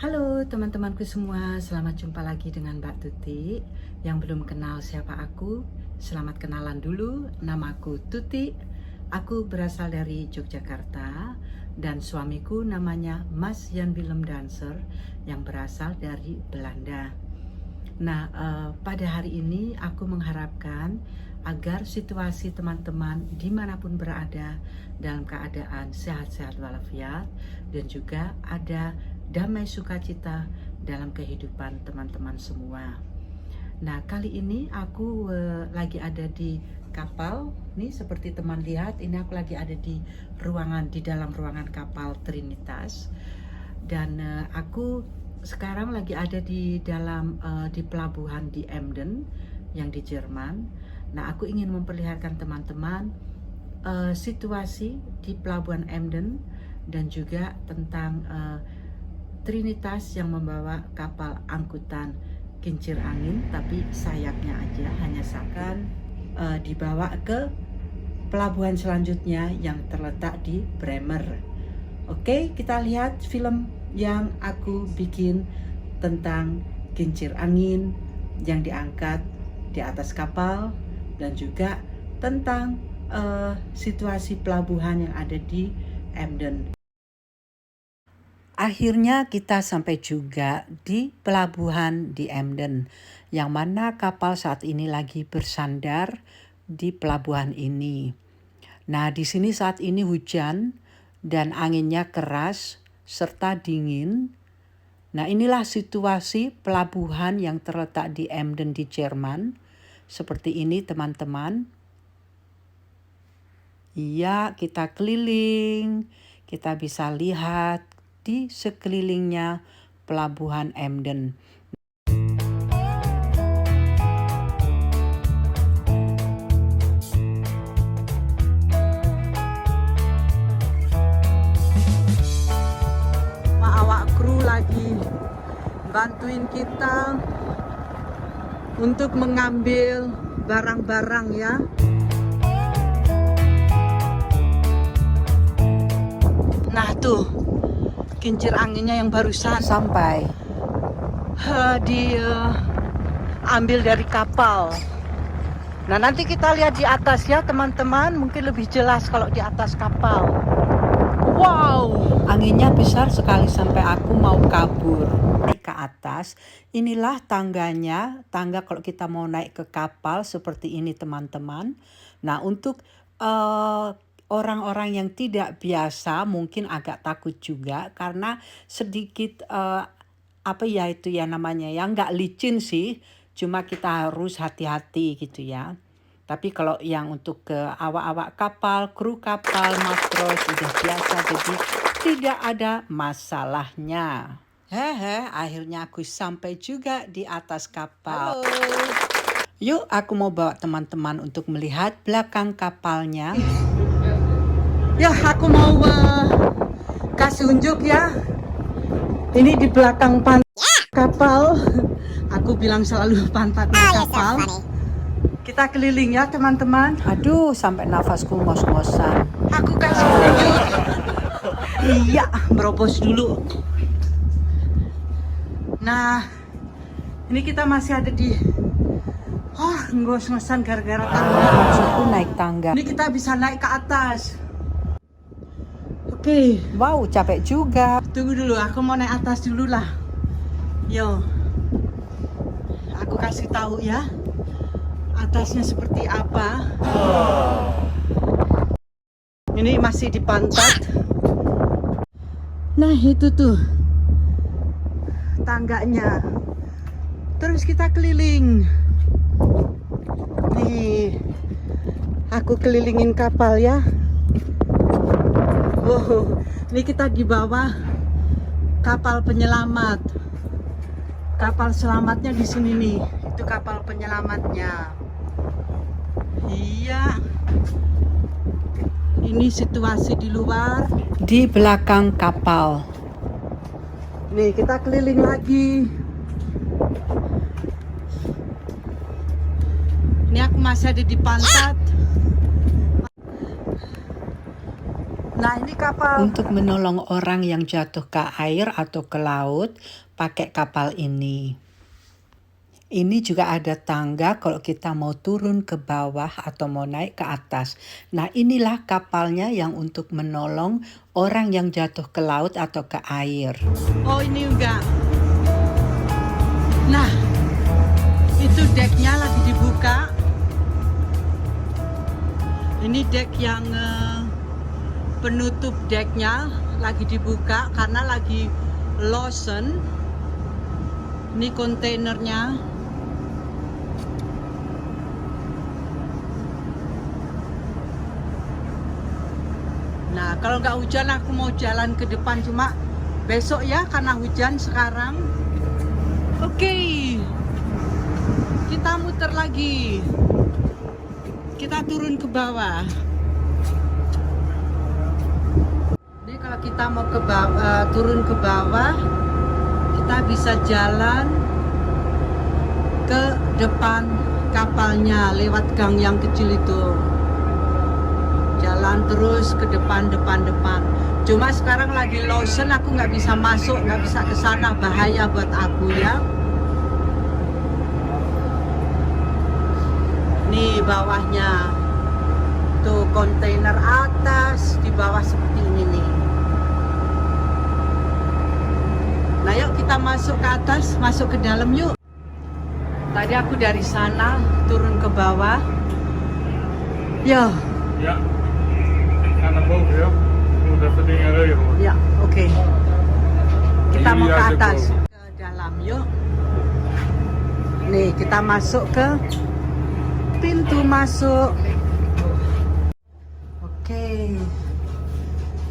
Halo teman-temanku semua, selamat jumpa lagi dengan Mbak Tuti. Yang belum kenal siapa aku, selamat kenalan dulu. Namaku Tuti, aku berasal dari Yogyakarta dan suamiku namanya Mas Jan Willem Danser yang berasal dari Belanda. Nah, pada hari ini aku mengharapkan agar situasi teman-teman dimanapun berada dalam keadaan sehat-sehat walafiat dan juga ada damai sukacita dalam kehidupan teman-teman semua. Nah, kali ini aku lagi ada di kapal. Nih seperti teman lihat, ini aku lagi ada di dalam ruangan kapal Trinitas. Dan aku sekarang lagi ada di dalam di pelabuhan di Emden yang di Jerman. Nah, aku ingin memperlihatkan teman-teman situasi di pelabuhan Emden dan juga tentang Trinitas yang membawa kapal angkutan kincir angin, tapi sayapnya aja hanya akan dibawa ke pelabuhan selanjutnya yang terletak di Bremer. Oke, kita lihat film yang aku bikin tentang kincir angin yang diangkat di atas kapal dan juga tentang situasi pelabuhan yang ada di Emden. Akhirnya kita sampai juga di pelabuhan di Emden, yang mana kapal saat ini lagi bersandar di pelabuhan ini. Nah, di sini saat ini hujan dan anginnya keras serta dingin. Nah, inilah situasi pelabuhan yang terletak di Emden di Jerman. Seperti ini teman-teman. Iya, kita keliling, kita bisa lihat di sekelilingnya pelabuhan Emden. Awak kru lagi bantuin kita untuk mengambil barang-barang ya. Nah tuh, kincir anginnya yang barusan sampai diambil dari kapal. Nah, nanti kita lihat di atas ya teman-teman, mungkin lebih jelas kalau di atas kapal. Wow, anginnya besar sekali sampai aku mau kabur. Naik ke atas, inilah tangganya, tangga kalau kita mau naik ke kapal seperti ini teman-teman. Nah, untuk orang-orang yang tidak biasa mungkin agak takut juga karena sedikit apa ya itu ya namanya ya, nggak licin sih, cuma kita harus hati-hati gitu ya. Tapi kalau yang untuk ke awak-awak kapal, kru kapal, matros udah biasa, jadi tidak ada masalahnya. Hehe, akhirnya aku sampai juga di atas kapal. Halo. Yuk, aku mau bawa teman-teman untuk melihat belakang kapalnya. Ya, aku mau kasih unjuk ya. Ini di belakang kapal. Aku bilang selalu pantatnya kapal. Kita keliling ya teman-teman. Aduh, sampai nafasku ngos-ngosan. Aku kasih unjuk. Iya, berobos dulu. Nah, ini kita masih ada di ngos-ngosan gara-gara tangga. Maksudku naik tangga. Ini kita bisa naik ke atas. Oke. Wow, capek juga. Tunggu dulu, aku mau naik atas dulu lah. Yo. Aku kasih tahu ya. Atasnya seperti apa. Ini masih di pantat. Nah, itu tuh tangganya. Terus kita keliling. Nih, aku kelilingin kapal ya. Wow, ini kita di bawah kapal penyelamat. Kapal selamatnya di sini nih. Itu kapal penyelamatnya. Iya. Ini situasi di luar. Di belakang kapal. Nih, kita keliling lagi. Ini aku masih ada di pantat. Nah, ini kapal untuk menolong orang yang jatuh ke air atau ke laut pakai kapal ini. Ini juga ada tangga kalau kita mau turun ke bawah atau mau naik ke atas. Nah, inilah kapalnya yang untuk menolong orang yang jatuh ke laut atau ke air. Oh, ini enggak. Nah, itu deknya lagi dibuka. Ini dek yang penutup deknya lagi dibuka karena lagi losen. Ini kontainernya. Nah, kalau nggak hujan aku mau jalan ke depan, cuma besok ya karena hujan sekarang. Oke, kita muter lagi. Kita turun ke bawah. Jadi kalau kita mau ke bawah, turun ke bawah, kita bisa jalan ke depan kapalnya lewat gang yang kecil itu. Jalan terus ke depan. Cuma sekarang lagi losen, aku nggak bisa masuk, nggak bisa ke sana, bahaya buat aku ya. Nih bawahnya tuh kontainer atas, di bawah seperti ini nih. Nah, yuk kita masuk ke atas, masuk ke dalam yuk. Tadi aku dari sana turun ke bawah. Ya. Ja, ga naar boven, joh. Je moet even dingen regelen. Ya, oke. Kita Jullie mau ke uit atas, boven. ke dalam yuk. Nih, kita masuk ke pintu masuk. Oke.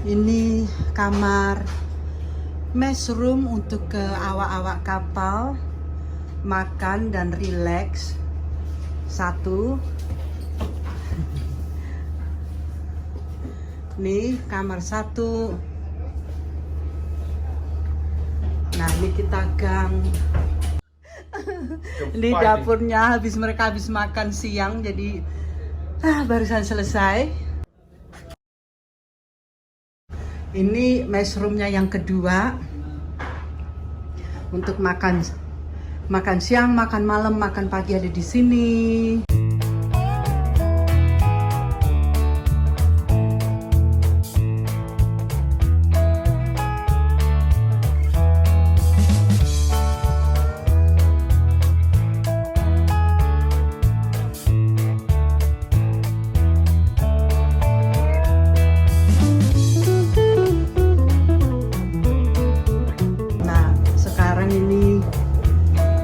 Ini kamar mess room untuk ke awak-awak kapal makan dan relax. Satu. Nih kamar satu. Nah, ini kita gang. Ini dapurnya mereka habis makan siang, jadi barusan selesai. Ini mess roomnya yang kedua untuk makan siang, makan malam, makan pagi ada di sini.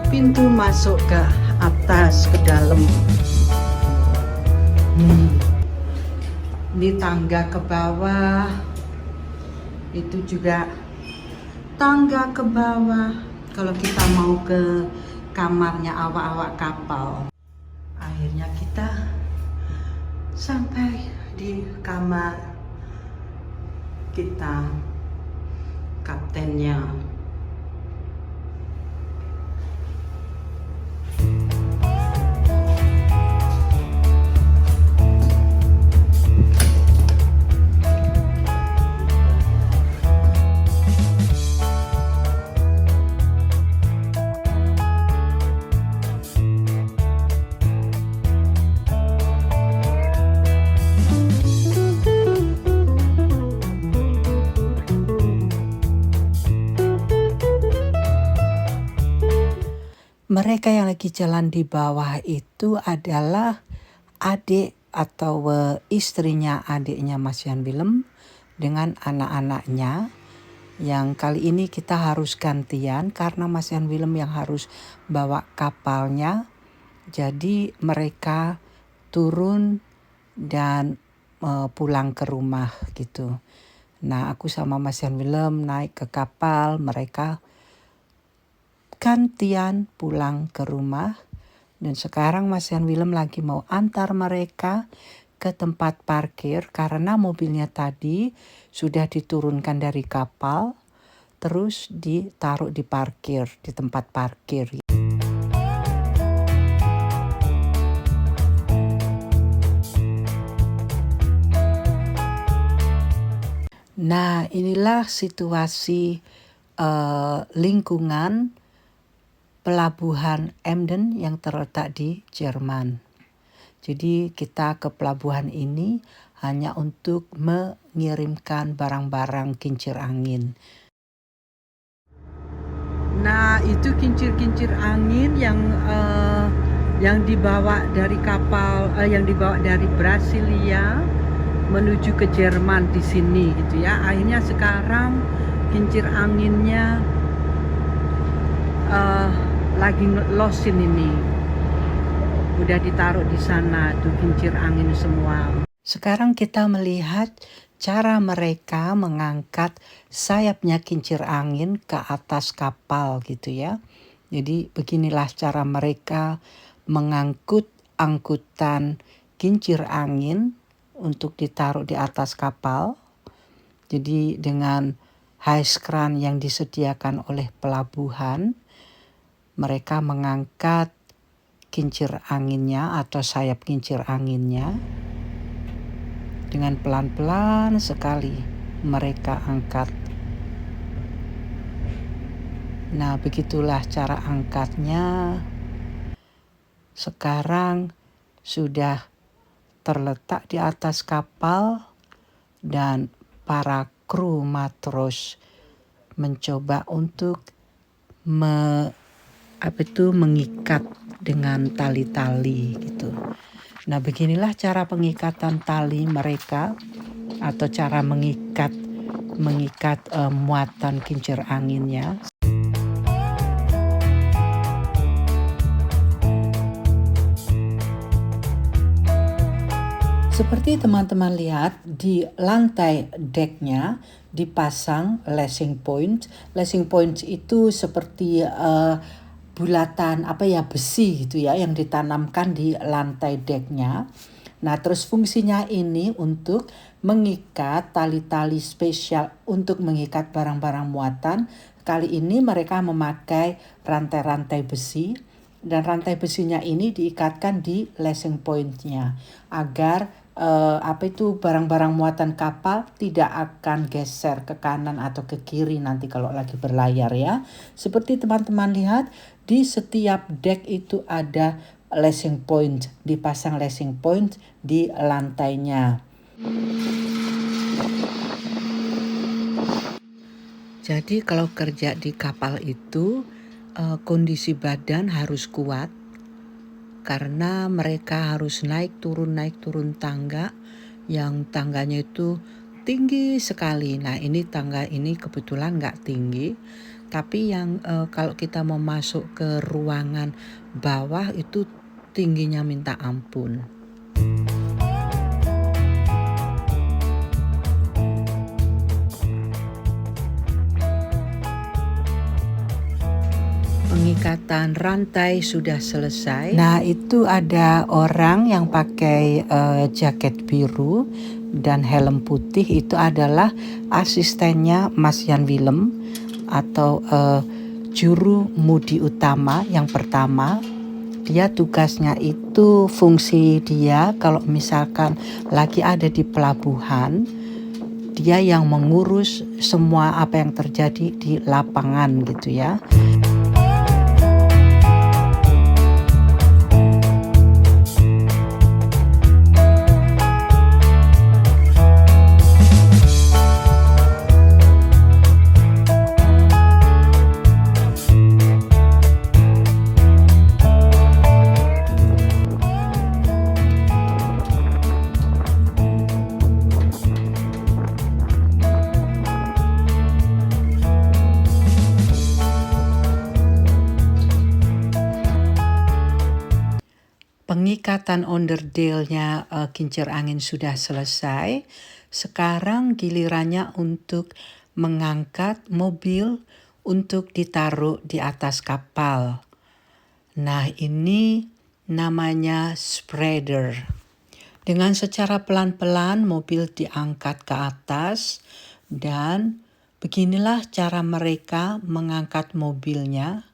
Pintu masuk ke atas, ke dalam. Ini tangga ke bawah. Itu juga tangga ke bawah kalau kita mau ke kamarnya awak-awak kapal. Akhirnya kita sampai di kamar kita, kaptennya. Mereka yang lagi jalan di bawah itu adalah adik atau istrinya adiknya Mas Yan Willem dengan anak-anaknya. Yang kali ini kita harus gantian karena Mas Yan Willem yang harus bawa kapalnya. Jadi mereka turun dan pulang ke rumah gitu. Nah, aku sama Mas Yan Willem naik ke kapal, mereka gantian pulang ke rumah. Dan sekarang Mas Yan Willem lagi mau antar mereka ke tempat parkir karena mobilnya tadi sudah diturunkan dari kapal terus ditaruh di parkir, di tempat parkir. Nah, inilah situasi lingkungan pelabuhan Emden yang terletak di Jerman. Jadi kita ke pelabuhan ini hanya untuk mengirimkan barang-barang kincir angin. Nah, itu kincir-kincir angin yang dibawa dari kapal, yang dibawa dari Brasilia menuju ke Jerman di sini gitu ya. Akhirnya sekarang kincir anginnya lagi losin ini. Udah ditaruh di sana tuh kincir angin semua. Sekarang kita melihat cara mereka mengangkat sayapnya kincir angin ke atas kapal gitu ya. Jadi beginilah cara mereka mengangkut angkutan kincir angin untuk ditaruh di atas kapal. Jadi dengan haiskran yang disediakan oleh pelabuhan, mereka mengangkat kincir anginnya atau sayap kincir anginnya. Dengan pelan-pelan sekali mereka angkat. Nah, begitulah cara angkatnya. Sekarang sudah terletak di atas kapal dan para kru matros mencoba untuk mengikat dengan tali-tali gitu. Nah, beginilah cara pengikatan tali mereka atau cara mengikat muatan kincir anginnya. Seperti teman-teman lihat, di lantai deknya dipasang lashing point. Lashing point itu seperti bulatan besi gitu ya yang ditanamkan di lantai deknya. Nah, terus fungsinya ini untuk mengikat tali-tali spesial untuk mengikat barang-barang muatan. Kali ini mereka memakai rantai-rantai besi dan rantai besinya ini diikatkan di lashing point-nya agar barang-barang muatan kapal tidak akan geser ke kanan atau ke kiri nanti kalau lagi berlayar ya. Seperti teman-teman lihat, di setiap dek itu ada lashing point, dipasang lashing point di lantainya. Jadi kalau kerja di kapal itu kondisi badan harus kuat karena mereka harus naik turun tangga yang tangganya itu tinggi sekali. Nah, ini tangga ini kebetulan nggak tinggi, tapi yang kalau kita mau masuk ke ruangan bawah itu tingginya minta ampun. Pengikatan rantai sudah selesai. Nah, itu ada orang yang pakai jaket biru dan helm putih. Itu adalah asistennya Mas Jan Willem atau juru mudi utama yang pertama. Dia tugasnya itu, fungsi dia kalau misalkan lagi ada di pelabuhan, dia yang mengurus semua apa yang terjadi di lapangan gitu ya. Pengikatan onderdale-nya kincir angin sudah selesai. Sekarang gilirannya untuk mengangkat mobil untuk ditaruh di atas kapal. Nah, ini namanya spreader. Dengan secara pelan-pelan mobil diangkat ke atas dan beginilah cara mereka mengangkat mobilnya.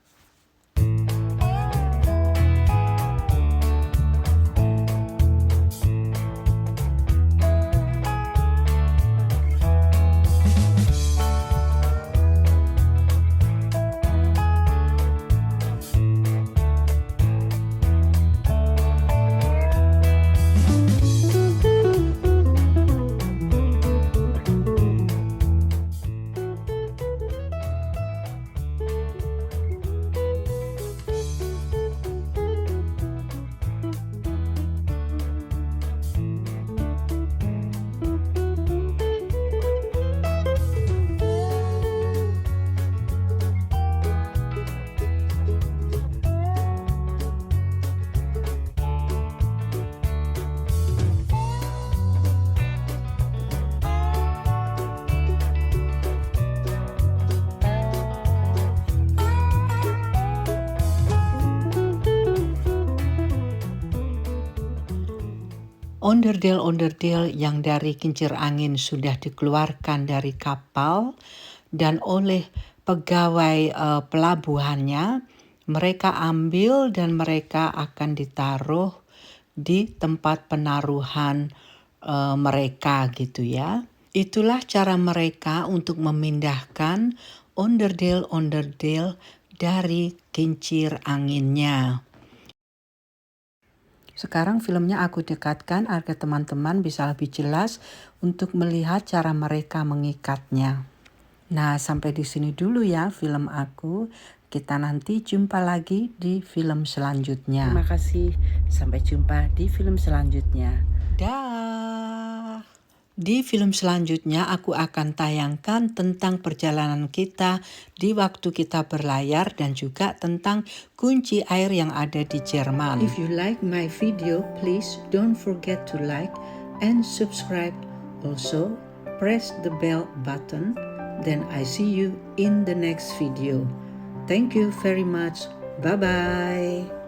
onderdil-onderdil yang dari kincir angin sudah dikeluarkan dari kapal dan oleh pegawai pelabuhannya, mereka ambil dan mereka akan ditaruh di tempat penaruhan mereka gitu ya. Itulah cara mereka untuk memindahkan onderdil-onderdil dari kincir anginnya. Sekarang filmnya aku dekatkan agar teman-teman bisa lebih jelas untuk melihat cara mereka mengikatnya. Nah, sampai di sini dulu ya film aku. Kita nanti jumpa lagi di film selanjutnya. Terima kasih. Sampai jumpa di film selanjutnya. Dah. Di film selanjutnya aku akan tayangkan tentang perjalanan kita di waktu kita berlayar dan juga tentang kunci air yang ada di Jerman. If you like my video, please don't forget to like and subscribe. Also, press the bell button. Then I see you in the next video. Thank you very much. Bye-bye.